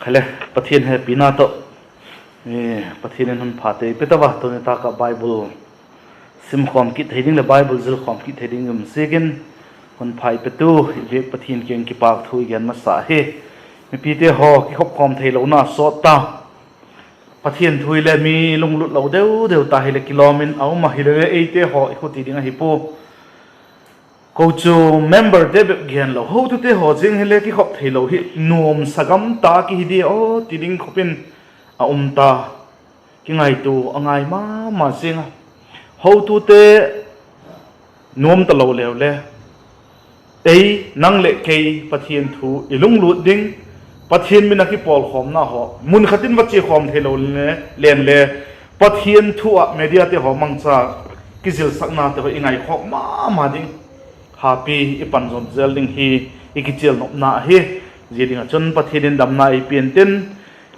khale pathian he pina to pathian hun phate petawa to ne ta ka bible sim khom ki theding le bible zil khom ki theding second hun phai petu ve pathian keng ki pak thui gan ma sa he mi pi te ho ki khop khom thei lo na so ta pathian thui le mi lung lut lo deu ta hele kilomin au ma hile e te ho i khoti ding a hi po ko chu member de gen lo ho tu te ho jing hele ki khop thei lo hi nuam sagam ta ki hi di o ti ding khopin a ta ki ngai tu angai ma singa ho tu te nuam ta lo le ei nang le kei pathian thu ilung lut ding pathian mina ki pol khom na ho mun khatin wa che khom thelo len le pathian thu a media te ho mangcha kizil sakna te ho ingai khok ma ding happy ipan zom zel ding hi ikichel nop na hi jeding a chon pathian dam na I pian tin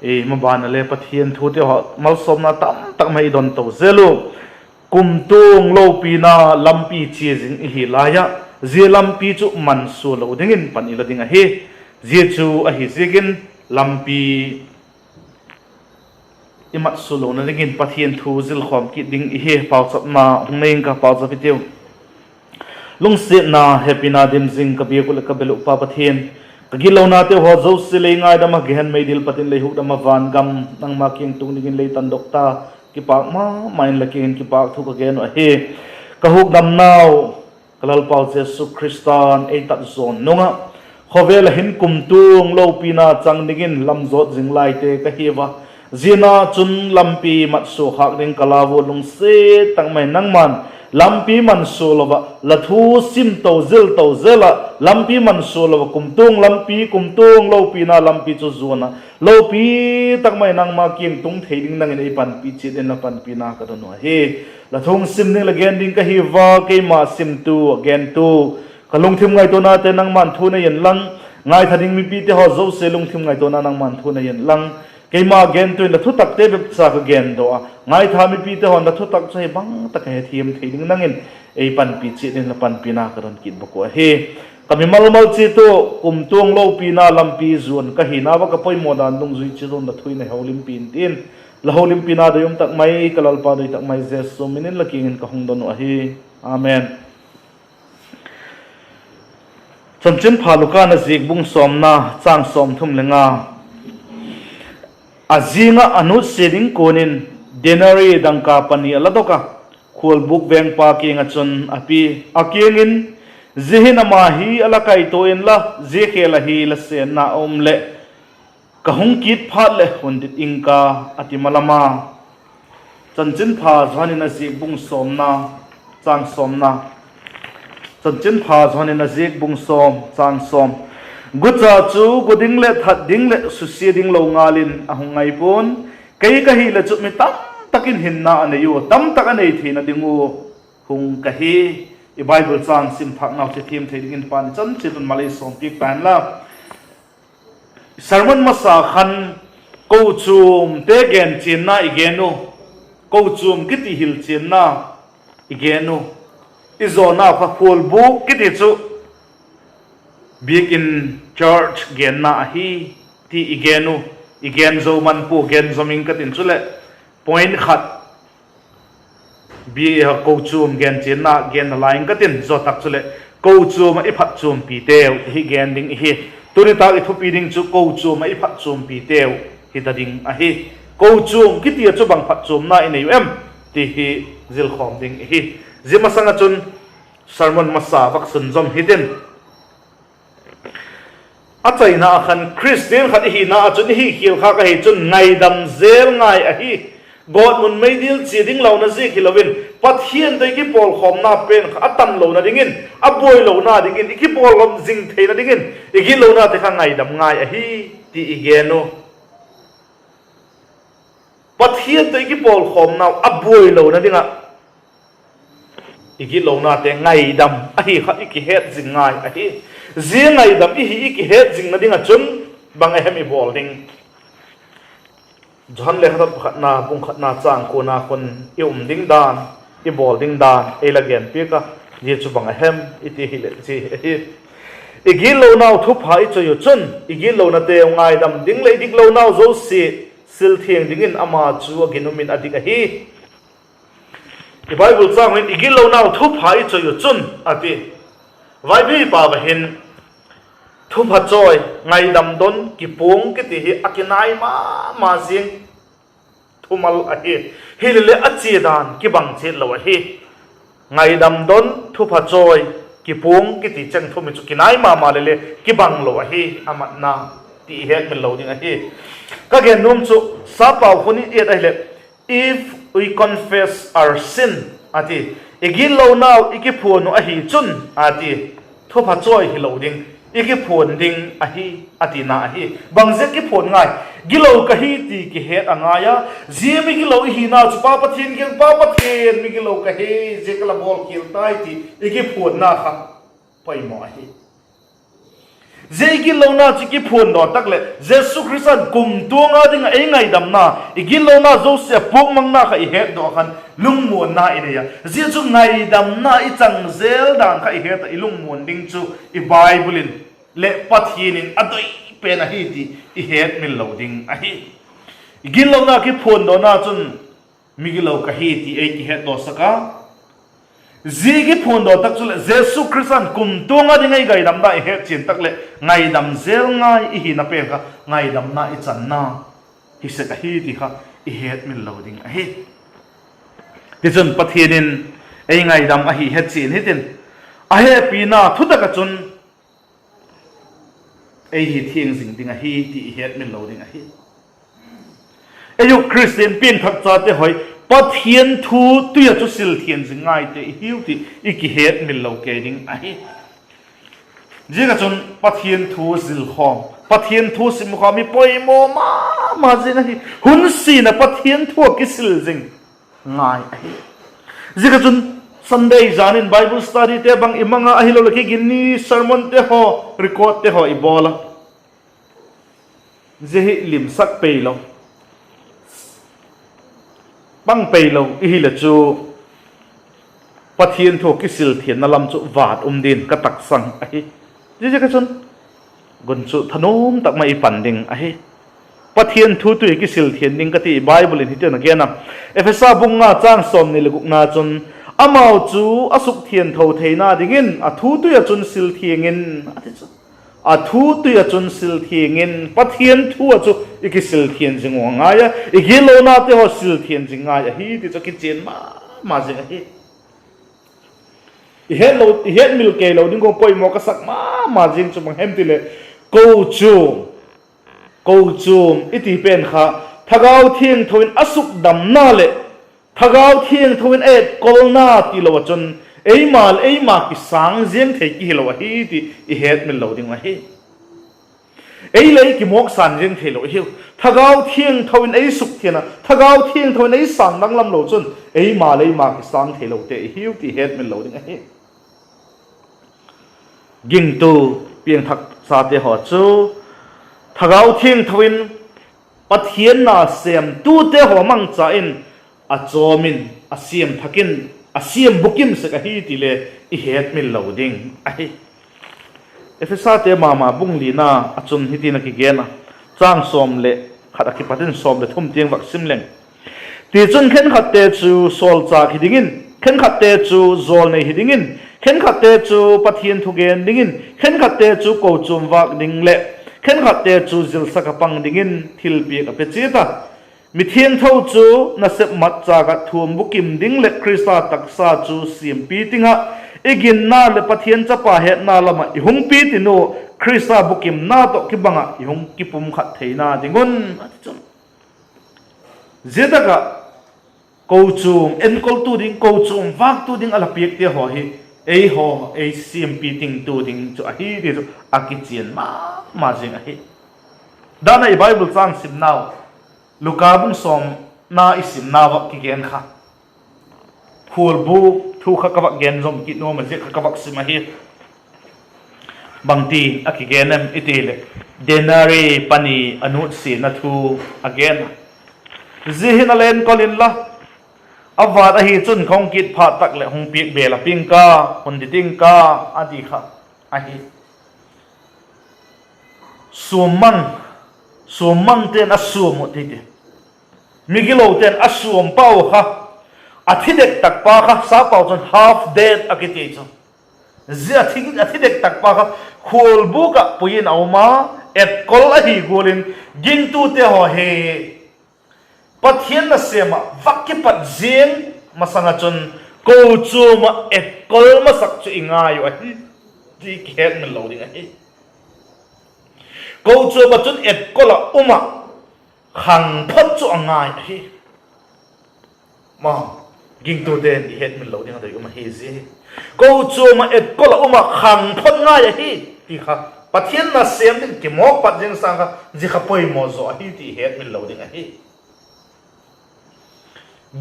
e mabana le pathian thu te ho mal som na tam tak mai don to zelu kum tung lo pi na lampi chi jing hi la ya je lampi chu man su lo ding in pan ila ding a hi je chu a hi zigin lampi imat su lo na ding in pathian thu zil khom ki ding I he pau chap na hungnein ka pau cha pitiu lung se na happy na dim jing ka bi ko le ka belu pa pathian ka gilo na te ho zo se le ngai da ma gen mai dil patin le hu da ma van gam nang ma king tung ding in le tan dokta ki pak ma main la king ki pak thu ka gen a he ka huk dam naw kalal pau jesu kristan e tat zon nunga khovel hin kum tung lo pina chang dingin lam zot jing lai te ka hewa zina chun lampi mat so khak ding kalawo lung se tang mai nang man lampi man so lova lathu sim to zela lampi man so lova kum tung lo pina lampi chu zona lo pi tak mai nang ma king tung theiding nang nei pan pi chi den la pan pina ka do no he lathung sim ning la gen ding ka hi wa ke ma sim tu again tu kalung thim ngai to na te nang man thu na yen lang ngai thading mi pi te ho zo se lung thim ngai to na nang man thu na yen lang ke ma gen tu la thu tak te be sa ka gen do ngai tha mi pi te hon la thu tak chai bang tak he thiam theiding nang in ei pan pi chi den la pan pina ka don kit bako he kami mal chi to kum tung lo pina lampi zon ka hi na ba ka poi modan dung zui chi zon da thui na holim pin tin la holim pina do yum tak mai kalal pa do tak mai jesu minin la king ka hong don a hi amen chamchin phaluka na zik bung som na chang som thum lenga azinga anu seding konin denari dangka pani aladoka khol buk veng pa kinga chun api akingin zihin amahi alakai to en la je khela hi la sen na omle kahung kit phat le hundit ingka atimalama chanchin pha zhanin na zik bung som na chang som na chanchin pha zhanin na zik bung som chang som gucha chu goding le that ding le susi ding lo ngalin ahungai pon kai ka hi le chu mi tam takin hinna anayu tam tak anei thina dingu hung ka hi I bible chang sim phak naw che thim thei in pan chan chilun malai som pi pan la sermon masa khan ko chum te gen chin na igenu ko chum kiti hil chin na igenu izona kha full book kiti chu big in church gen na hi ti igenu igen zo man pu gen zoming katin chule point khat bi ko chum gen chin na gen line katin zo tak chule ko chum I phat chum pi teu hi gen ding hi tuni ta I thu pi ding chu ko chum I phat chum pi teu hi ta ding a hi ko chum kiti chu bang phat chum na in em ti hi zil khom ding hi zima sanga chun sermon masa vak sun zom hidden achai na khan christian khat hi na chun hi khil kha ka hi chun ngai dam zel ngai a hi god mun mai dil chi ding lo na je kilowin pathian dei ki pol khom na pen atam lo na dingin aboi lo na dingin ki pol lom jing thei na dingin ki lo na te kha ngai dam ngai a hi ti igeno pathian dei ki pol khom na aboi lo na dinga ki lo na te ngai dam a hi kha ki het jing ngai a hi je ngai dam hi ki het jing na dinga chun bang a hemi bol ding John le khat na bung khat na chang ko na kon ding dan I bol ding dan e la gen pi ka ye chu bang hem iti hi le chi igil lo nau thu phai cho yu chun igil lo na te ngai dam ding le dik lo nau zo si sil thieng dingin ama chu aginumin adik a hi the bible chang when igil lo nau thu phai cho yu chun ati vai bi pa ba hin thu pha choi ngai dam don ki pung ki ti hi akinai ma jing thumal a hi hilele achi dan ki bang che lo a hi ngai dam don thu pha choi ki pung ki ti chang thu mi chu kinai ma le ki bang lo a hi amat na ti he min lo ding a hi ka gen num chu sa pau khoni et a le if we confess our sin ati igil lo now iki phun a hi chun ati thu pha choi hi lo ding iki phun ding a hi ati na a hi bang je ki phun ngai gilo ka hi ti ki het anga ya je mi gilo hi na chu pa pathin ki pa pathin mi gilo ka hi je kala bol kil tai ti iki phun na kha pai mo a hi je gilo na chi ki phun do tak le jesu christ kum tu nga ding ai ngai dam na igilo na zo se pok mang na kha i het do khan lung mon na ine ya je chu ngai dam na i chang zel dang kha i het i lung mon ding chu i bible in le pathin in adoi pen a hi ti i het min loading a hi igil lo na ki phun do na chun migilo ka hi ti ei ki het do saka zigi phun do tak chule jesu christ kum tu nga ding ai gai dam da i het chin tak le ngai dam zel ngai i hi na pen ka ngai dam na i chan na hi se ka hi ti kha i het min loading a hi ti chun pathin in ei ngai dam a hi het chin hitin a he pi na thu ta ka chun ei hi thieng jing ding a hi ti het min lo ding a hi ayu christian pin thak cha te hoi pathian thu tuya chu sil thian jing ngai te hiu ti iki het min lo ke ding a hi je ka chun pathian thu zil khom pathian thu sim khom mi poi mo ma jing a hi hun si na pathian thu ki sil jing ngai a hi je ka chun Sunday janin Bible study te bang imanga ahilo laki gini sermon te ho record te ho ibola jehi lim sak peilo bang peilo ihila chu pathian tho kisil thian na lam chu wat din ka tak sang ahi je ka chun gun chu thanom tak mai panding ahi pathian thu tu kisil thian ding ka ti Bible in hitan again na efesa bunga chang som ni leguk na chun amau chu asuk thian tho theina dingin a thu tu ya chun sil thiengin ati chu a thu tu ya chun sil thiengin pathian thu chu iki sil thien jingwa nga ya igilo na te ho sil thien jinga ya hi ti chu ki chen ma jing hi i het mil ke lo ding ko poi mo ka sak ma jing chu mang hem ti le ko chu iti pen kha thagau thieng thoin asuk dam na le thagau thieng thoin et kolna ti lo chun ei ma ki sang jeng the ki lo hi ti i het min lo ding ma hi ei lei ki mok san jeng the lo hi thagau thieng thoin ei suk thiana thagau thieng thoin ei sang dang lam lo chun ei ma ki sang the lo te hi ti het min lo ding hi ging tu piang thak sa te ho chu thagau thieng thoin pathian na sem tu te ho mang cha in a chomin a siam thakin a siam bukim se ka hi ti le i het min loading ai efesa te mama bungli na achun hiti na ki gena chang som le khata ki patin som le thum tiang vak sim leng ti chun khen khat te chu sol cha hidingin khen khat te chu zol nei hidingin khen khat te chu pathian thu gen dingin khen khat te chu ko chum wak ding le khen khat te chu zil sakapang dingin thil pi ka pe chita mi thiang tho chu na sep mat cha ga thum bukim ding le krista taksa chu sim pi tinga egin na le pathian cha pa he na lama i hung pi tinu krista bukim na to ki banga i hung ki pum khat theina dingon zedaka ko chum en kol tu ding ko chum wak tu ding ala piek te ho hi ei ho ei sim pi ting tu ding chu a hi ri a ki chien ma jing a hi dana i bible chang sim now Luka bung som na isim na wak ki gen kha khur bu thu kha ka wak gen zom ki no ma je ka wak sim hi bangti aki genem itile denari pani anu si na thu again zihin alen kolin la awat a hi chun khong kit pha tak le hong piek bela pingka hon diting ka adi kha a hi suam ten asuam một thế migilo ten asuam pau ha athidek tak pa kha sa pau chon half dead akiti chon zia thing athidek tak pa kha khol bu ka puin auma et kol a hi golin ging tu te ho he pathian na sema vakki pat zeng masanga chon ko chu ma et kol ma sak chu ingai wa hi ti khet man lo ding a hi ko chu ma chon et kol a uma khang phat chu angai a hi ma ging tu den i het man lo ding a dei uma hi zi ko chu ma et kol a uma khang phat ngai a hi ti kha pathian na sem din ki mo pat jeng sang kha ji kha poi mo zo a hi ti het man lo ding a hi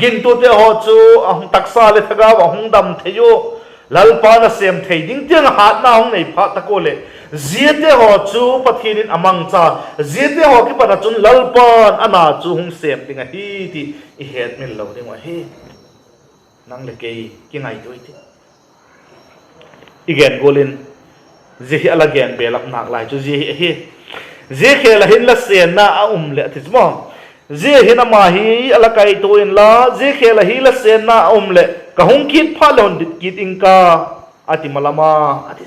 ging tu te ho chu ahung taksa le thaga wa hung dam theyo lalpa na sem thei ding tiang hat na hung nei pha ta ko le ziete ho chu pathianin amang cha ziete ho ki pana chun lalpan ana chu hung sem ding a hi ti I het min lo ding wa hi nang le ke ki ngai tu ti igen golin zi ala gen belak nak lai chu zi khela hin la sen na a le ti mo zi hina ma hi ala kai to in la zi khela hi la sen na le ka hung kit pha lon dit kit inka ati malama ati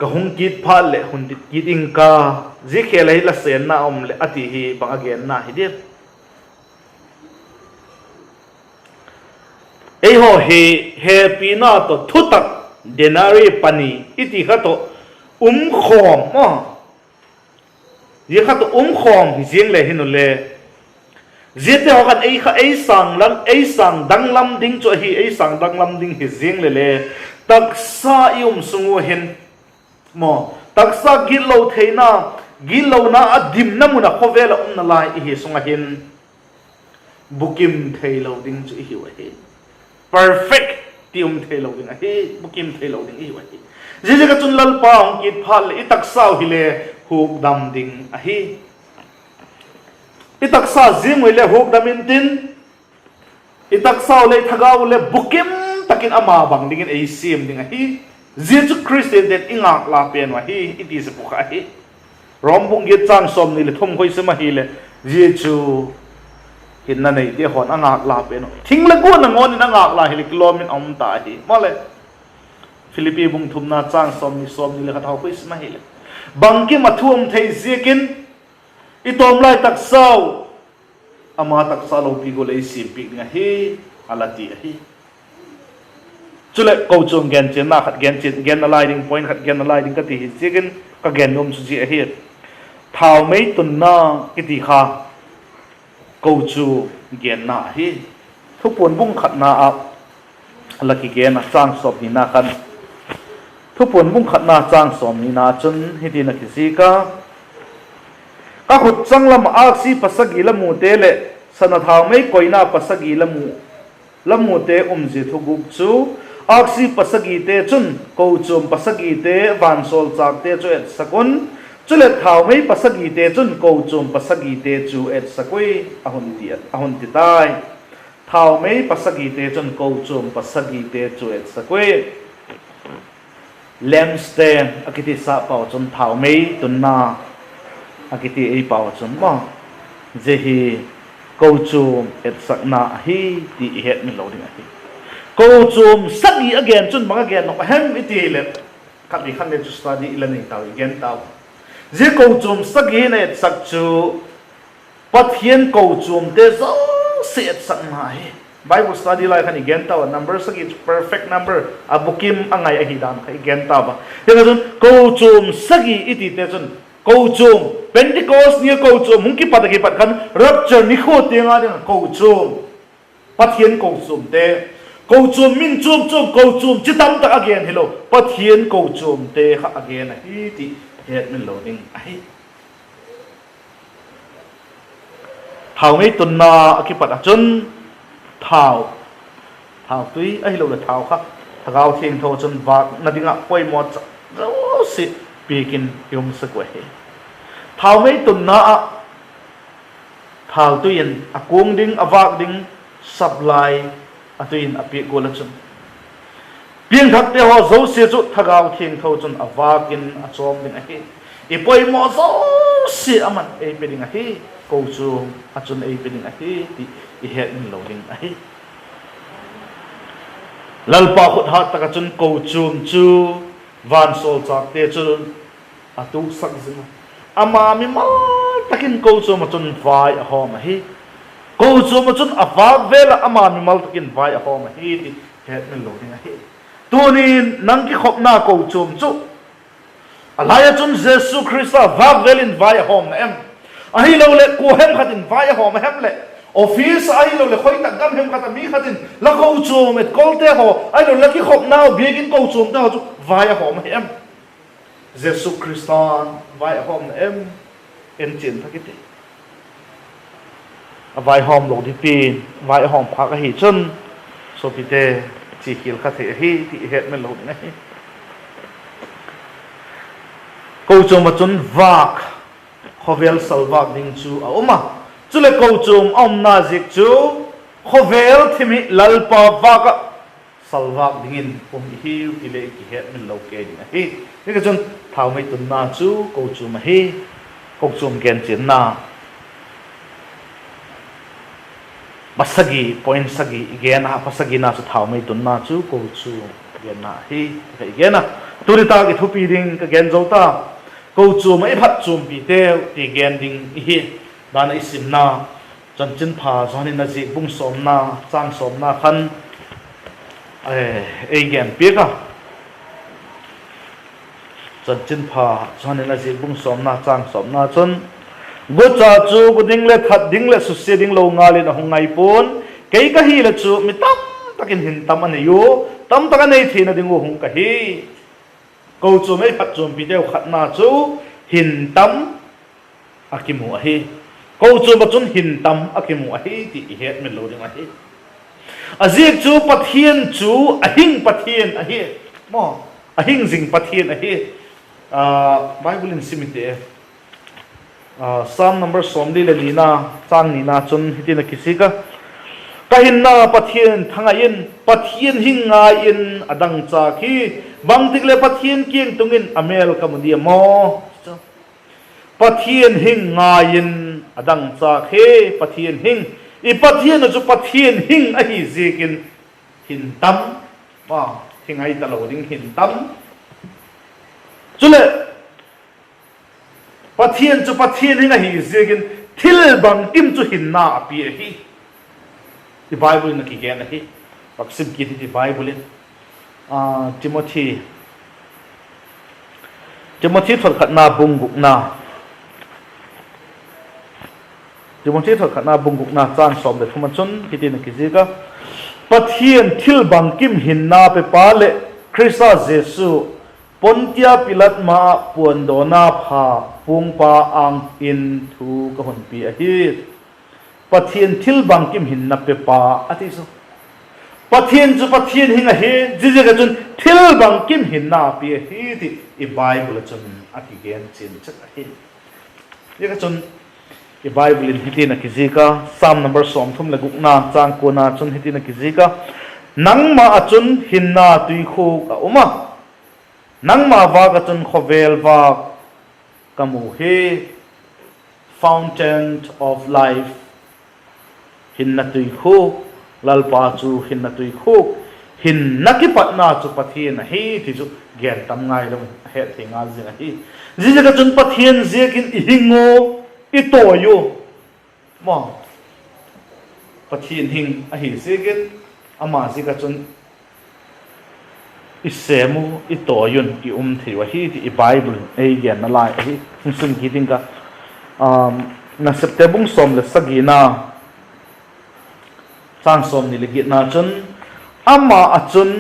ka hung kit pha le hun dit kit inka zi khela hi la sen na le ati hi bang again na hi dir ei ho he na to thutak denari pani iti kha to khom mo ye kha to khom hi jing le hinu le zete ho kan ei sang dang lam ding cho hi ei sang dang lam ding hi jing le taksa sungu hin mo taksa gilo na adim na muna khovela na lai hi sunga hin bukim thailo ding chu hi wa hi perfect tium thelo ding a hi bukim thelo ding hi wa hi je ka chun lal pa ong kit phal I taksau hi le huk dam ding a hi I taksa jing le huk dam in tin I taksau le thagau le bukim takin ama bang ding in a sim ding a hi je chu christian den ingak la pen wa hi it is bu kha hi rombung ge chang som ni le thom khoi se ma hi le je chu hinna nei te hon angak la pe no thing le ko na ngon na ngak la hili kilomin om ta hi mole philippi bung thum na chang som ni le khathau pis ma hi le bangki mathum thei zekin itom lai tak sau ama tak sa lo pi go le si pi nga hi alati hi chule ko chung gen chen na khat gen na lai ding point khat gen na lai ding ka ti hi zekin ka gen nom su ji hi thau mei tun na ki ti kha câu chu gen na hi thu pon bung khat na a laki gen na chang sop ni na kan thu pon bung khat na chang som ni na chun hi ti na ki ka khut chang lam aksi pasagi lamu te le sana thau mai koina pasagi lamu te ji thu gup chu aksi pasagi te chun câu chum pasagi te van sol chak te chu et sakun chule thau mai pasagi te chun ko chum pasagi te chu et sakui ahun ti tai thau mai pasagi te chun ko chum pasagi te chu et sakui lemstem akiti sa pau chun thau mai tunna akiti ei pau chun ma je hi ko chum et sakna hi ti het mi lo ding hi ko chum sagi again chun bang again no hem iti le khabi khan le chu study ilani taw again taw je ko chum sagi ne sak chu pathian ko chum te zo set sak ma hi bible study lai khan again taw number sagi perfect number abukim angai a hidam khai again taw ba ye chun ko chum sagi iti te chun ko chum pentecost ni ko chum hung ki pataki pat khan rapture ni kho te nga ding ko chum pathian ko chum te ko chum min chum ko chum chitam ta again hello pathian ko chum te kha again hi ti het min lo ding ai thau mai tun na akipat achun thau tui ai lo la thau kha thagau thing tho chun wak na dinga poi mo zo si pikin yum sakwe thau mai tun na thau tuin akung ding awak ding supply atuin api go la chun pieng thak te ho zo se chu thagau thing tho chun awakin achom ding a hi ipoi mo zo se aman e peding a hi ko chu achun e peding a hi ti I het min lo ding a hi lalpa khut hat taka chun ko chum chu van sol chak te chun atu sak zin ama mi ma takin ko chu ma chun vai a hom a hi ko chu ma chun awa vela ama mi mal takin vai a hom a hi ti het min lo ding a hi tunin nang ki khop na ko chum chu alaya chun jesu christa va velin vai a hom na em a hi lo le ko hem khatin vai a hom hem le office ai lo le khoi tak gam hem khata mi khatin la ko chum et kolte ho ai lo la ki khop na begin ko chum ta chu vai a hom hem jesu christa vai a hom na em en chin thakite a vai hom lo di pin vai hom phak a hi chun so pite chỉ hiểu khát thể hi thì hiện mình lâu này câu chuyện mà chúng vạc khovel salvak ding chu a oma chu le câu chuyện om na zik chu khovel thimi lalpa vaka salvak dingin hiu ti le ki hiện mình lâu ke ni hi cái chun thao mai tun na chu câu chuyện mà hi câu chuyện gen chen na pasagi point sagi igen ha pasagi na su thau mai tun na chu ko chu gen na hi ka igen na turita ki thupi ding ka gen zota ko chu mai phat chum pi te ti gen ding hi dan isim na chan chin pha zani na ji bung som na chang som na khan e gen pi ka chan chin pha zani na ji bung som na chang som na chun go cha chu go ding le that ding le su se ding lo nga le na hongai pon kei ka hi le chu mi tam takin hin tam an yo tam taka nei thina ding hung ka hi ko chu mai phat chum pi deu khat na chu hin tam akimu a hi ko chu ma chun hin tam akimu a hi ti het min lo ding a hi azik chu pathian chu ahing pathian a hi mo ahing jing pathian a hi bible in simite Psalm number somdi le lina chang ni na chun hitina kisika kahin na pathian thangain pathian hinga in adang cha khi bangtik le pathian kieng tungin amel kamudi mo pathian hinga in adang cha khi pathian hing I pathian chu pathian hing a hi zekin hin tam wa hingai ta lo ding hin tam chule pathian chu pathian hinga hi zegin thil bang kim chu hin na api hi the bible na ki gen hi paksim ki the bible in timothy thol khat na bunguk na timothy thol khat na bunguk na chan som de thuman chun hitin ki zega pathian thil bang kim hin na pe pa le Krista Jesu Pontia Pilat ma puandona pha pungpa ang in thu ka hon pi a hi pathian thil bang kim hin na pe pa ati so pathian chu pathian hinga he jije ga chun thil bang kim hin na pi hi ti I bible chun ati gen chin chat a hi ye ga chun I bible in hitina kizika psalm number som thum la gukna chang ko na chun hitina kizika nangma achun hinna tui khu ka uma nangma vaga chun khovel va kamu he fountain of life hinna tui khu lalpa chu hinna tui khu hinna ki patna chu pathian he ti chu gen tam ngai lo he thinga zina hi ji ga chun pathian zekin hingo itoyo mo pathian hing a hi zekin ama ji ga chun isemu itoyun ki thiwa hi ti bible e gen na lai hi sun ki tinga na septembung som le sagina sang som ni le git na chun ama achun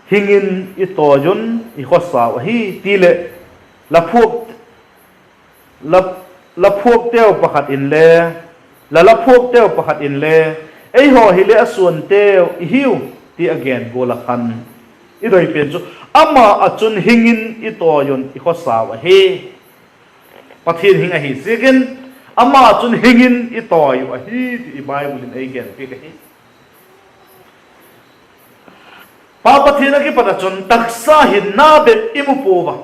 hingin itoyun I khosa hi ti le la phuk teo pakhat in le la phuk teo pakhat in le ei ho hi le asun teo I hiu ti again gola khan idoi pen chu ama achun hingin itoyon I khosa hi pathin hinga hi second ama achun hingin itoy hi ti bible in again pi ka hi pa pathina ki pada chon taksa hinna be imu pova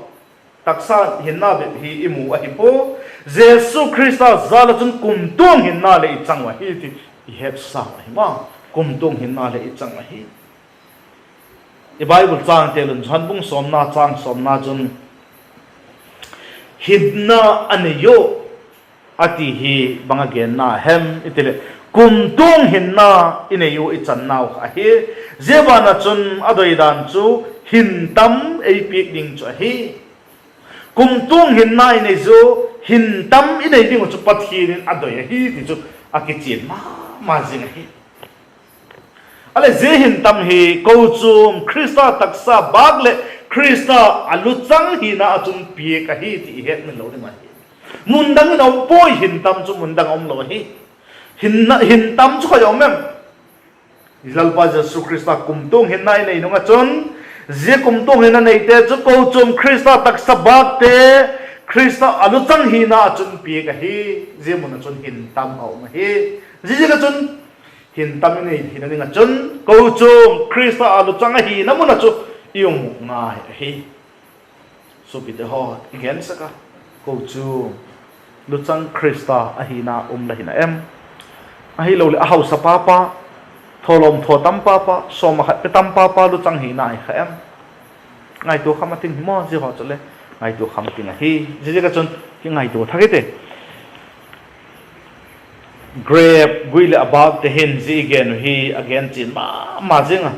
taksa hinna be hi imu a hi po Jesu Christa zala chon kumtung hinna le changwa hi ti het sa hi ma kumtung hinna le changwa hi i Bible chang telun chanbung somna chang somna chon hidna aniyo ati hi banga gen na hem itile kumtung hinna ineyu ichan naw a hi zebana chun adoidan chu hintam ei pik ding chu hi kumtung hinna inezu hintam inei ding chu pathin adoi hi ti chu akichin ma jing hi ale je hintam hi ko chum Krista taksa bagle Krista aluchang hi na achum pi ka hi ti het min lo ma hi mundang no poi hintam chu mundang om lo hi hintam chu khayom mem Ilalpa Jesu Krista kumtung hinay na inong achon je kumtung hinay na ite chu ko chum Krista taksabak te Krista aluchang hina achon pi ka hi je mo na chon hintam au ma hi je ka chon hintam ni hinay nga chon ko chum Krista aluchang hi na mo na chu yung nga hi so bite ho igen saka ko chum luchang Krista ahina la hina em ahi lo le ahau sa papa tholom thotam papa soma khat petam papa luchang hina ai kha em ngai to khamating mo je ho chole ngai to khamating hi je ka chon ki ngai to thagete grab guile above the hin ji again hi again chin ma jinga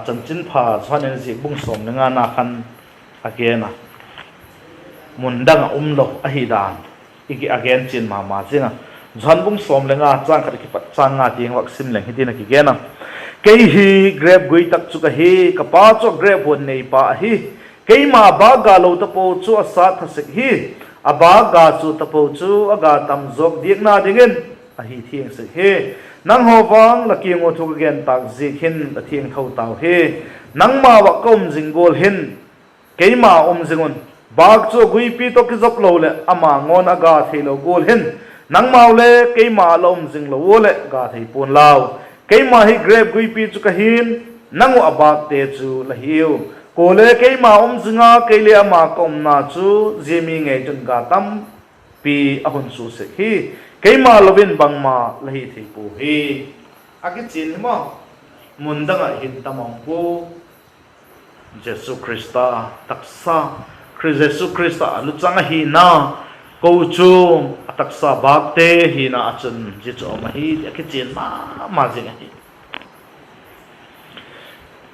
chanchin pha chhanen ji bung som nga na khan again mundang umlo ahi dan iki again chin ma jinga zhan bung som lenga chang khat ki pat chang nga ting wak sim leng hitina ki gena ke hi grab gui tak chu ka hi ka pa chu grab hon nei pa hi ke ma ba ga lo ta po chu asa thasik hi aba ga chu ta po chu aga tam jok dik na dingen a hi thieng se he nang ho wang la ki ngo thu gen tak ji hin a thieng thau taw he nang ma wa kom jingol hin ke ma jingon bag chu gui pi to ki jok lo le ama ngon aga thelo gol hin nang mau le ke ma lom jing lo le ga thei pon lao ke ma hi grab gui pi chu ka hin nang o abak te chu la hiu ko le ke ma jinga ke le ama kom na chu jemi nge jun ga tam pi ahun su se hi ke ma lovin bang ma la hi thei pu hi aki chin mo mundanga hin tamong pu Jesu Krista taksa Jesu Krista lu changa hi na ko chu ataksa bakte hi na achun ji chu ma hi ki chin ma jing hi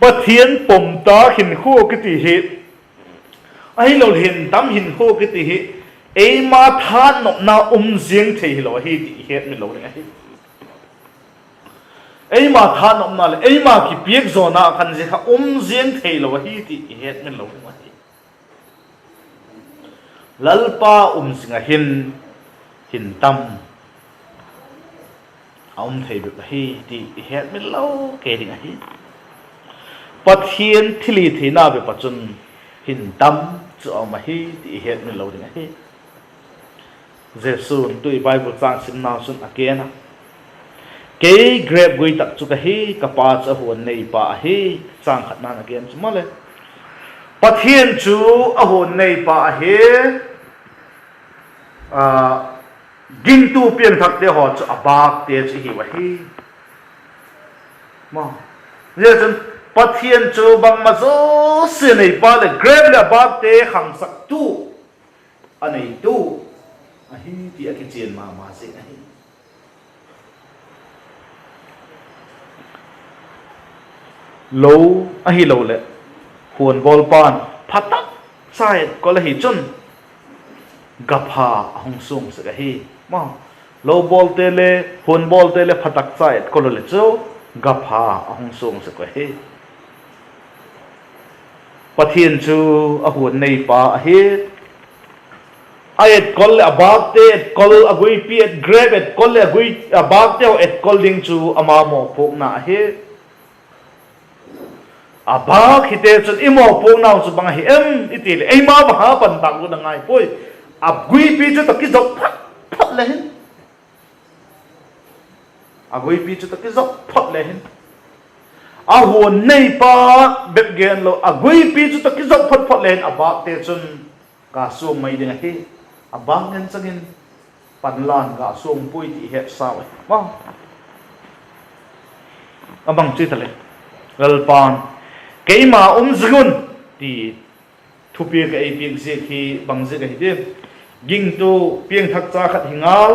pathian pomta hin khu ki ti hi ai lo hin tam hin khu ki ti hi ei ma than no na jing thei lo hi ti het mi lo hi ei ma than no na le ei ma ki piek zona khan je kha jing thei lo hi ti het mi lo hi lalpa singa hin tam thei bu hi ti het mi lo ke ding hi pathian thili thina be pachun hin tam chu ma hi ti het mi lo ding hi Jesu tu Bible chang sim na sun akena ke grab gui tak chu ka hi ka pa cha hon nei pa hi chang khat na again chu male pathian chu ahon nei pa hi ging tu pian thak te ho chu abak te chi hi wa hi ma ye chun pathian chu bang ma zo se nei pa le grab le abak te khang sak tu anei tu a hi ti a ki chen ma se a hi lo a hi lo le huan bol pan phatak sai ko la hi chun gapha hong sung se hi ma lo bol te le hun bol te le phatak sai ko le chu gapha hong sung se ko hi pathian chu a hun nei pa a hi ayet kol abak te kol agui pi et grab et kol agui abak te et kol ding chu ama mo phok na hi abak hite chun imo phok na chu bang hi em itil ei ma ba ha pan tak lu na ngai poi agui pi chu tak ki jok phat le hin agui pi chu tak ki jok phat le hin a huan nei pa bep gen lo a gui pi chu taki zop phot phot len abak te chun ka sung mai ding hi abang ngen changin panlan ga sung pui ti het saw ma abang chi tale galpan keima zgun ti thupi ka ai piang se khi bang je ga hi ging tu piang thak cha khat hingal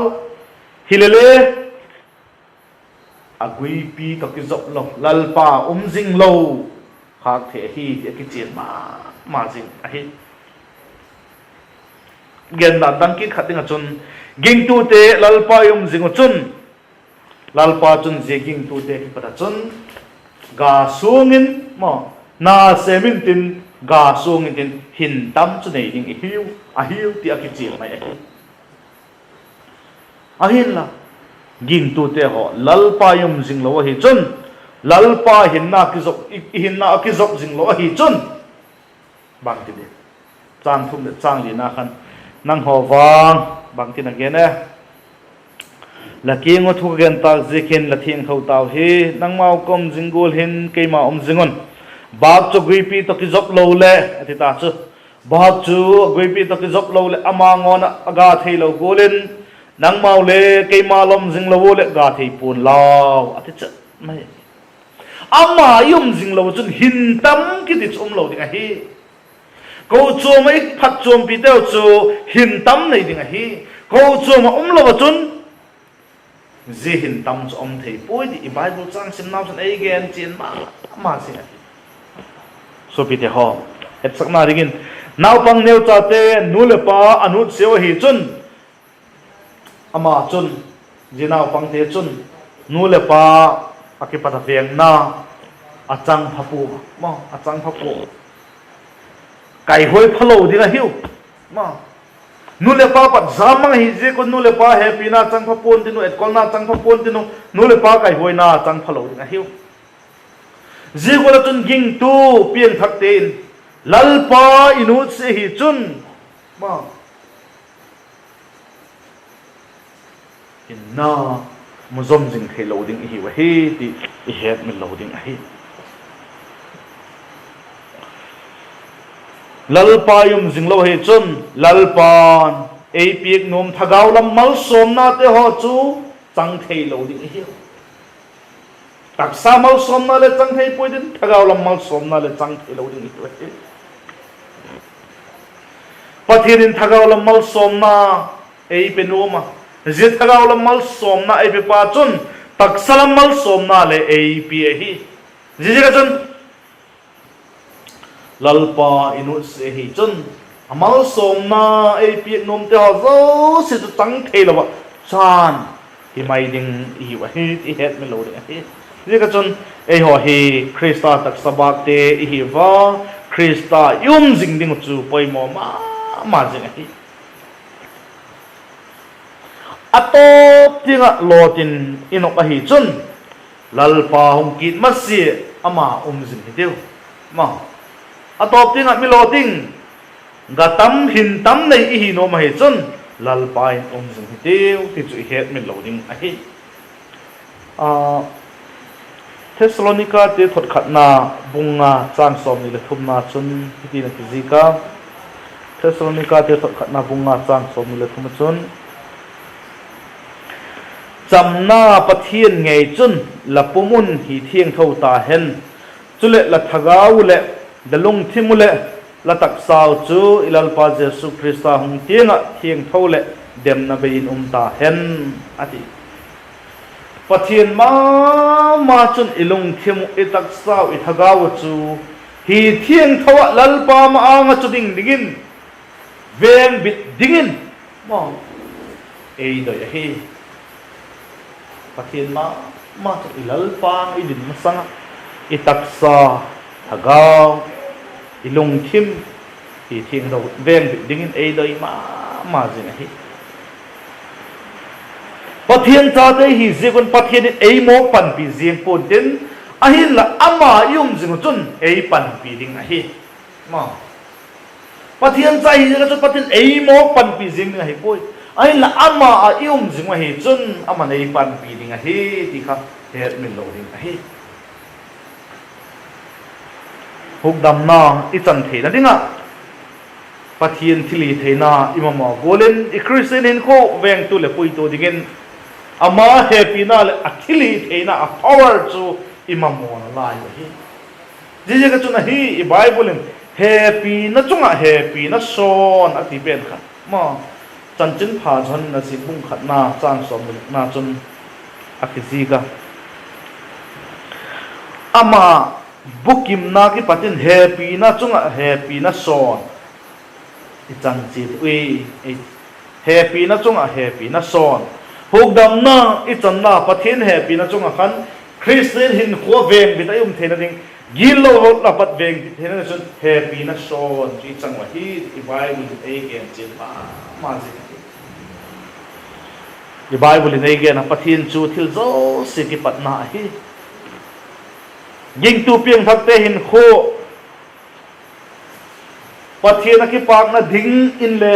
hilele agui pi ka ki zop lo lalpa jing lo khak the hi ki chen ma jing a hi gen na dang ki khating chun ging tu te lalpa jing chun lalpa chun je ging tu te ki pata chun ga sungin mo na semin tin ga sungin tin hin tam chu nei ding a hiu ti a ki chen mai a hin la ging tu te ho lalpa jing lo hi chun lalpa hinna ki zop jing lo hi chun bang ti de chang thum de chang li na khan nang ho wang bang ti na ge ne la ki ngo thu gen ta zikhin la thing khau taw hi nang mau kom jingul hin ke ma jingon bak chu gui pi to ki zop lo le ati ta chu bak chu gui pi to ki zop lo le ama ngon aga thei lo golin nang mau le ke ma lom jing lo le ga thei pun law ati cha mai ama jing lo chun hin tam ki ti chum lo ding a hi ko chu mai phat chum pi teo chu hin tam nei ding a hi ko chu ma lo chun ji hin tam chu thei poi di bible chang sim naw san ai gen chin ma se so pi te ho et sak na rigin naw pang neu cha te nu le pa anu seo hi chun ama chun jinaw pang te chun nu le pa akipata veng na achang phapu ma achang phapu kai hoi phalo dinga hiu ma nu le pa pat zamang hi je ko nu le pa happy na chang phapon tinu et kol na chang phapon tinu nu le pa kai hoi na chang phalo dinga hiu je ko la chun ging tu pian thak ten lal pa inu se hi chun ma inna muzom jing thei loading hi wa hi ti I het min loading hi lalpa jing lo hi chun lalpan ei piek nom thagaw lam mal som na te ho chu chang thei loading hi taksa mal som na le chang thei poi din thagaw lam mal som na le chang thei loading hi pathirin thagaw lam mal som na ei penoma zit thagaw lam mal som na ei pe pa chun taksalam mal som na le ei pi hi ji ka chun lalpa inu se hi chun amal som na ei pi nom te ho zo se tu tang thei lo ba chan hi mai ding hi wa hi ti het me lo de hi ji ka chun ei ho hi krista tak sabak te hi wa krista jing ding chu poi mo ma jing hi atop tinga lotin inok a hi chun lalpa hong kit masi ama jing hi deu ma atop tinga mi loting gatam hin tam nei hi no ma hi chun lalpa jing hi deu ti chu het mi loading a hi Thessalonica te thot khatna bunga chan som ni le thumna chun ti na ki zika Thessalonica te thot khatna bunga chan som ni le thum chun chamna pathian ngei chun lapumun hi thieng tho ta hen chule la thagau le dalung thimule la tak saw chu ilalpa jesu krista hung tianga thieng tho le dem na bein ta hen ati pathian ma chun ilung thimu itak saw I thagau chu hi thieng tho lalpa ma anga chu ding dingin veng bit dingin mo ei do ya hi pathian ma chu ilal pa idin masanga itaksa thagaw ilung thim hi thieng do veng bit dingin ei doi ma jin hi pathian cha te hi jegon pathian ei mo pan pi jeng pon den ahin la ama jing chun ei pan pi ding a hi ma pathian cha hi ga chu pathian ei mo pan pi jeng hi poi ai la ama a jing wa hi chun ama nei pan pi ding a hi ti kha het min lo ding a hi huk dam na I chan the na dinga pathian thili theina imama golen I Christian in ko veng tu le pui tu dingin ama happy na le athili theina a power chu imamo na lai hi je ka chu na hi I Bible in happy na chunga happy na son ati ben kha ma chan chin pha chon na si bung khat na chang som na chun akhizi ka ama bukim na ki patin happy na chunga happy na son I chang chi ui happy na chunga happy na son hugdam na I chan na pathin happy na chunga khan Christian hin kho veng bi tayum thena ding gilo la pat veng thena chun happy na son chi chang wa hi I Bible ai gen chin ma ji I Bible in ai gen a pathin chu thil zo si ki pat na hi ging tu piang thak te hin kho pathian ki pak na ding in le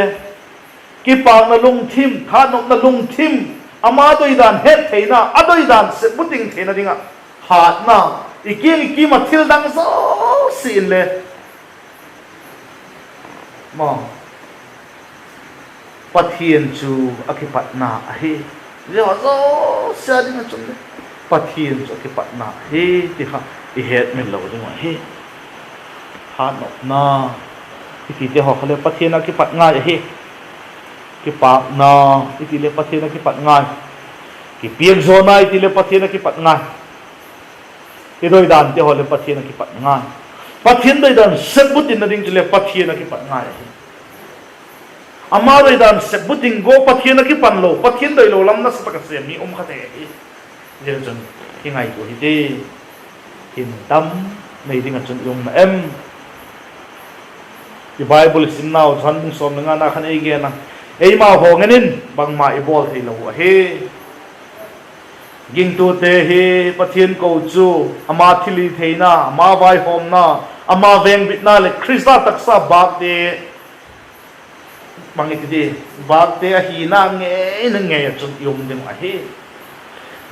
ki pak na lung thim tha nok na lung thim ama doi dan het theina adoi dan se puting theina dinga hat na iki ma thil dang so si in le ma pathian chu akipat na hi je zo sa dinga chum le pathian chu akipat na hi ti kha I het min lo dinga hi ha no na ti te ho khale pathian ki pat nga hi ki pa na ti le pathian ki pat nga ki piang zo na ti le pathian ki pat nga ti doi dan te ho le pathian ki pat nga pathian doi dan sebutin na ding le pathian ki pat nga hi ama doi dan sebutin go pathian ki pan lo pathian doi lo lam na sa ka se mi khate hi je jon ki ngai ko hi te in tam nei ding a chun yum na em I Bible sim now chan bung som nga na khan ei ge na ei ma ho nganin bang ma I bol thei lo he ging tu te he pathian ko chu ama thili theina ma vai hom na ama veng bit na le Krista taksa bak te bang ti de bak te hi na nge chun yum ding a he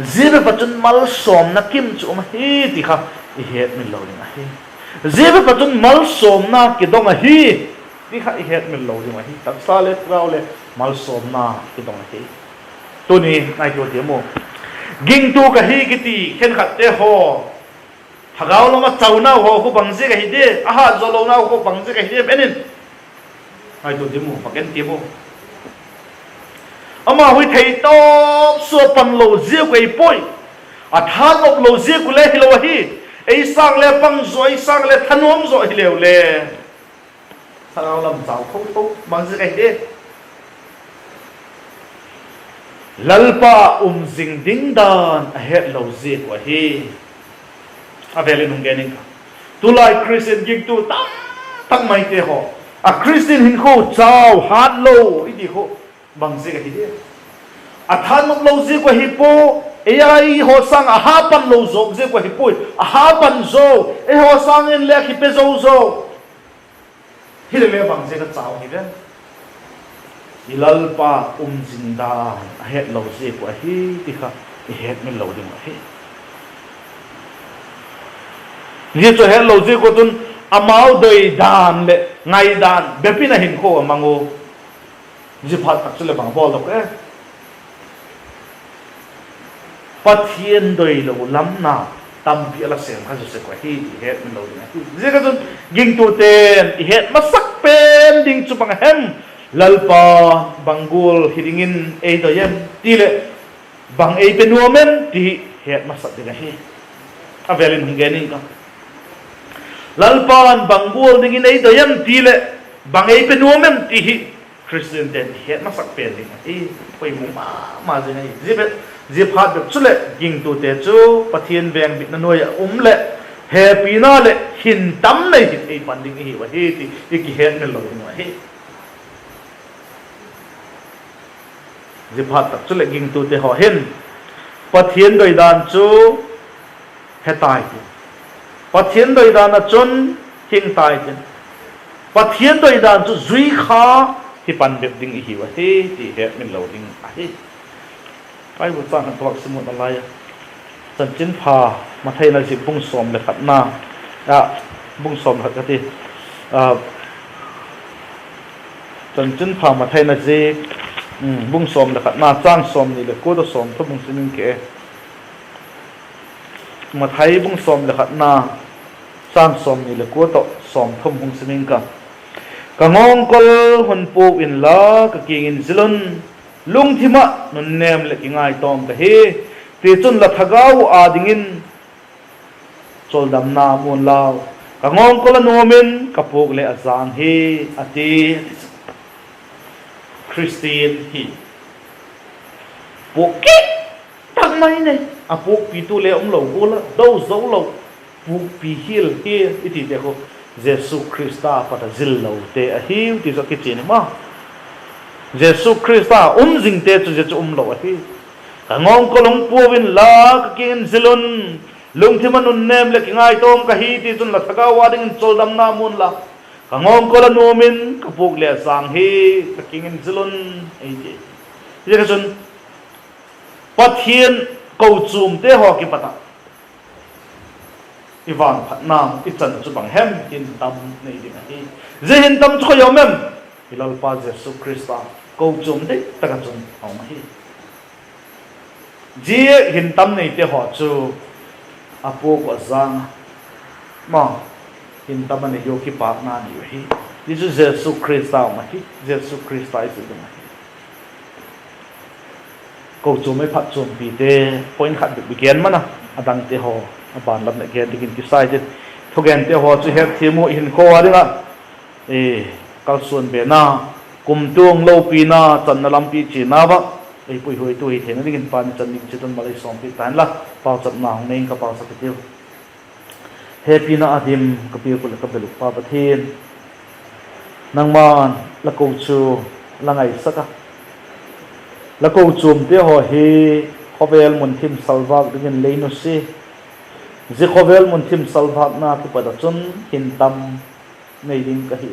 zir patun mal som na kim chu ma hi ti kha I het min lo ding a he zebe patun mal som na ki dong a hi ti kha I het min lo ding a hi tak sa le trao le mal som na ki dong a hi tu ni nai tu ti mo ging tu ka hi ki ti khen khat te ho thagao lo ma chau na ho ko bang je ka hi de a ha zo lo na ko bang je ka hi de benin nai tu ti mo paken ti mo ama hui thei to so pan lo je ko I poi a than op lo je ku le hi lo hi ei sang le pang zoi sang le thanom zoi leu le sarau lam chau thau thau mang je kai de lalpa jing ding dan a het lo je ko hi a vele nung gening ka tu lai Christian gig tu tam tak mai te ho a Christian hin kho chau hat lo I di kho bang je kai de a thanom lo je ko hi po ai ho sang a ha pan lo zo je ko hi pui a ha pan zo e ho sang in le ki pe zo zo hi le bang je ka chao hi den ilal pa jing da a het lo je ko hi ti kha I het min lo ding hi ni cho het lo je ko tun amau doi dan le ngai dan be pi na hin ko mango ji phat tak chule bang bol lo ke pathian doi lo lam na tam pi ala sem kha se ko hi het min lo ding je ka chun ging tu ten I het masak pen ding chu bang hem lalpa bangul hidingin ei do yem ti le bang ei penuamen ti het masak ding hi avelin hingening ka lalpan bangul dingin ei do yem ti le bang ei penuamen ti hi Christian den het masak pen ding hi poi mu ma je nei je phat be chule ging tu te chu pathian veng bit na noi le happy na le hin tam nei hin ei pan ding hi wa hi ti ki het me lo no hi je phat tak chule ging tu te ho hin pathian doi dan chu hetai ti pathian doi dan na chun hing tai ti pathian doi dan chu zui kha hi pan be ding hi wa hi ti het me lo ding a hi ai bu ta han tuak simut alai chan chin pha ma thai na ji pung som le khat na ya bung som hat ka ti chân chân phàm mà thay là gì bung som là khát na trang som ni là cố đó som thấp bung sinh kệ mà thấy bung som là khát na trang som ni là cố đó som thấp bung sinh cả ngon col hồn pu in la cả kinh in zilon lung thima nun nem le kingai tom ka he ti chun la thagau a dingin chol dam na mun lao cả ngon col nomen ka pok le azang he ati Christian hi pok ki tak mai này a pok pi tu le om lo bola do zo lo pok pi hil he iti de ko Jesus Christa pata zil lo te a hiu ti so ki chin ma Jesus Christa jing te chu je chu lo a hi ka ngong ko long puwin la ka kin zilun lung thiman un nem le ki ngai tom ka hi ti chun la thaka wa ding chol dam na mun la ka ngong ko la nomin ka puk le sang hi ka kin zilun ei je je ka chun pathian ko chum te ho ki pata Ivan Phat Nam Ichan chu bang hem in tam nei ding hi je hin tam chu yo mem hilal pa Jesus Christa ko chum de ta ka chum ong hi je hin tam nei te ho chu apo ko zang ma hin tam ne yo ki pa na ni hi this is Jesus Christa ma hi Jesus Christa is the ma ko chum mai phat chum pi te point khat bi gen ma na adang te ho ban lam na gen digin ki sai je thogen te ho chu het thimu hin ko adinga kal suan be na kum tuang lo pi na chan na lam pi chi na ba ei pui hoi tu hi thena digin pan chan ning chiton malai som pi tan la pau chat na hong nei ka pau sa tiu happy na adim ka pi ko la ka belu pa pathin nang man la ko chu la ngai saka la ko chum te ho hi khovel mun thim salwa digin leino si je khovel mun thim salwa na ki pada chun hin tam nei ding ka hi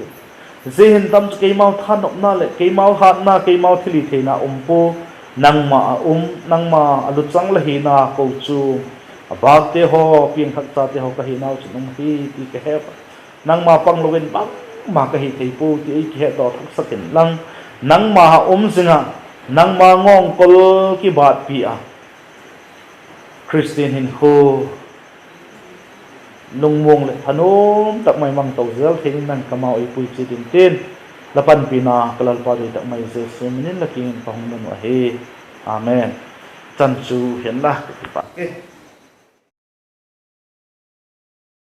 je hin tam ke mau than op na le ke mau hat na ke mau thili the na po nang ma alu chang la hi na ko chu abak te ho ping khak cha te ho ka hi nau chu nang hi ti ke he nang ma pang lowen bang ma ka hi thei pu ti ki he do thak sakin lang nang ma singa nang ma ngong kol ki bat pi a Christian hin ho lung mong le thanom tak mai mang tau zel thing nang kamau ai pui chi din tin lapan pina kalal pa ri tak mai se minin la king pahong no he amen chan chu hian la pa ke